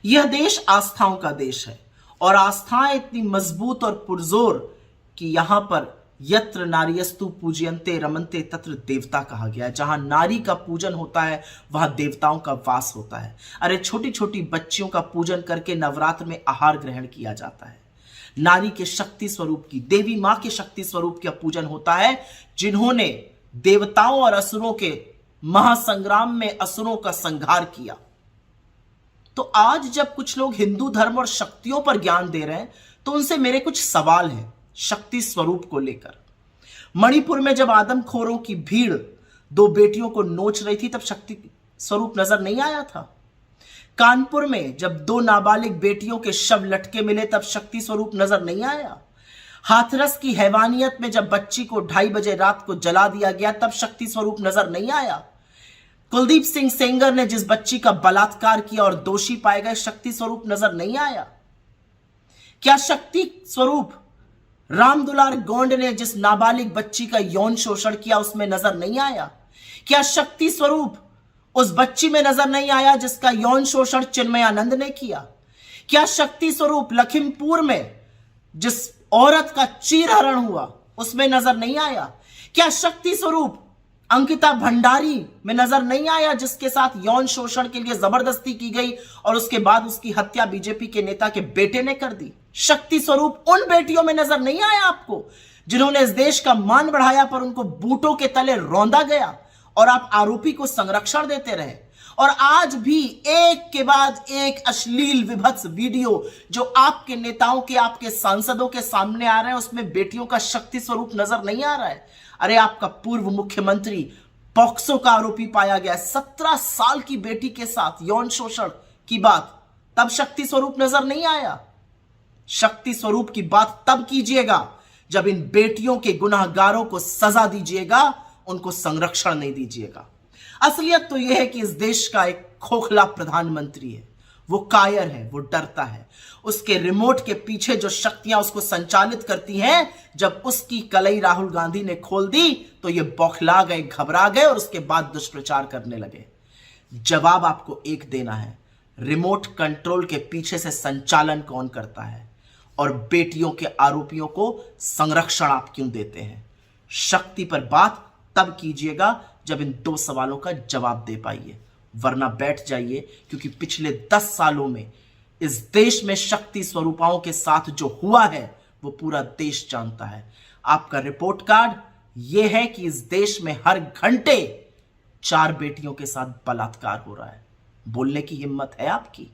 यह देश आस्थाओं का देश है और आस्थाएं इतनी मजबूत और पुरजोर कि यहां पर यत्र नार्यस्तु पूजयन्ते रमन्ते तत्र देवता कहा गया है। जहां नारी का पूजन होता है वहां देवताओं का वास होता है। अरे छोटी छोटी बच्चियों का पूजन करके नवरात्र में आहार ग्रहण किया जाता है। नारी के शक्ति स्वरूप की, देवी मां के शक्ति स्वरूप का पूजन होता है, जिन्होंने देवताओं और असुरों के महासंग्राम में असुरों का संहार किया। तो आज जब कुछ लोग हिंदू धर्म और शक्तियों पर ज्ञान दे रहे हैं तो उनसे मेरे कुछ सवाल हैं शक्ति स्वरूप को लेकर। मणिपुर में जब आदमखोरों की भीड़ दो बेटियों को नोच रही थी तब शक्ति स्वरूप नजर नहीं आया था। कानपुर में जब दो नाबालिग बेटियों के शव लटके मिले तब शक्ति स्वरूप नजर नहीं आया। हाथरस की हैवानियत में जब बच्ची को 2:30 बजे रात को जला दिया गया तब शक्ति स्वरूप नजर नहीं आया। कुलदीप सिंह सेंगर ने जिस बच्ची का बलात्कार किया और दोषी पाए गए, शक्ति स्वरूप नजर नहीं आया। क्या शक्ति स्वरूप रामदुलार गोंड ने जिस नाबालिग बच्ची का यौन शोषण किया उसमें नजर नहीं आया? क्या शक्ति स्वरूप उस बच्ची में नजर नहीं आया जिसका यौन शोषण चिन्मयानंद ने किया? क्या शक्ति स्वरूप लखीमपुर में जिस औरत का चीरहरण हुआ उसमें नजर नहीं आया? क्या शक्ति स्वरूप अंकिता भंडारी में नजर नहीं आया जिसके साथ यौन शोषण के लिए जबरदस्ती की गई और उसके बाद उसकी हत्या बीजेपी के नेता के बेटे ने कर दी? शक्ति स्वरूप उन बेटियों में नजर नहीं आया आपको जिन्होंने इस देश का मान बढ़ाया पर उनको बूटों के तले रौंदा गया और आप आरोपी को संरक्षण देते रहे? और आज भी एक के बाद एक अश्लील विभत्स वीडियो जो आपके नेताओं के, आपके सांसदों के सामने आ रहे हैं उसमें बेटियों का शक्ति स्वरूप नजर नहीं आ रहा है। अरे आपका पूर्व मुख्यमंत्री पॉक्सो का आरोपी पाया गया, 17 साल की बेटी के साथ यौन शोषण की बात, तब शक्ति स्वरूप नजर नहीं आया। शक्ति स्वरूप की बात तब कीजिएगा जब इन बेटियों के गुनाहगारों को सजा दीजिएगा, उनको संरक्षण नहीं दीजिएगा। असलियत तो यह है कि इस देश का एक खोखला प्रधानमंत्री है, वो कायर है, वो डरता है। उसके रिमोट के पीछे जो शक्तियां उसको संचालित करती हैं, जब उसकी कलई राहुल गांधी ने खोल दी तो ये बौखला गए, घबरा गए और उसके बाद दुष्प्रचार करने लगे। जवाब आपको एक देना है, रिमोट कंट्रोल के पीछे से संचालन कौन करता है और बेटियों के आरोपियों को संरक्षण आप क्यों देते हैं? शक्ति पर बात तब कीजिएगा जब इन 2 सवालों का जवाब दे पाइए, वरना बैठ जाइए, क्योंकि पिछले 10 सालों में इस देश में शक्ति स्वरूपाओं के साथ जो हुआ है वो पूरा देश जानता है। आपका रिपोर्ट कार्ड यह है कि इस देश में हर घंटे 4 बेटियों के साथ बलात्कार हो रहा है। बोलने की हिम्मत है आपकी?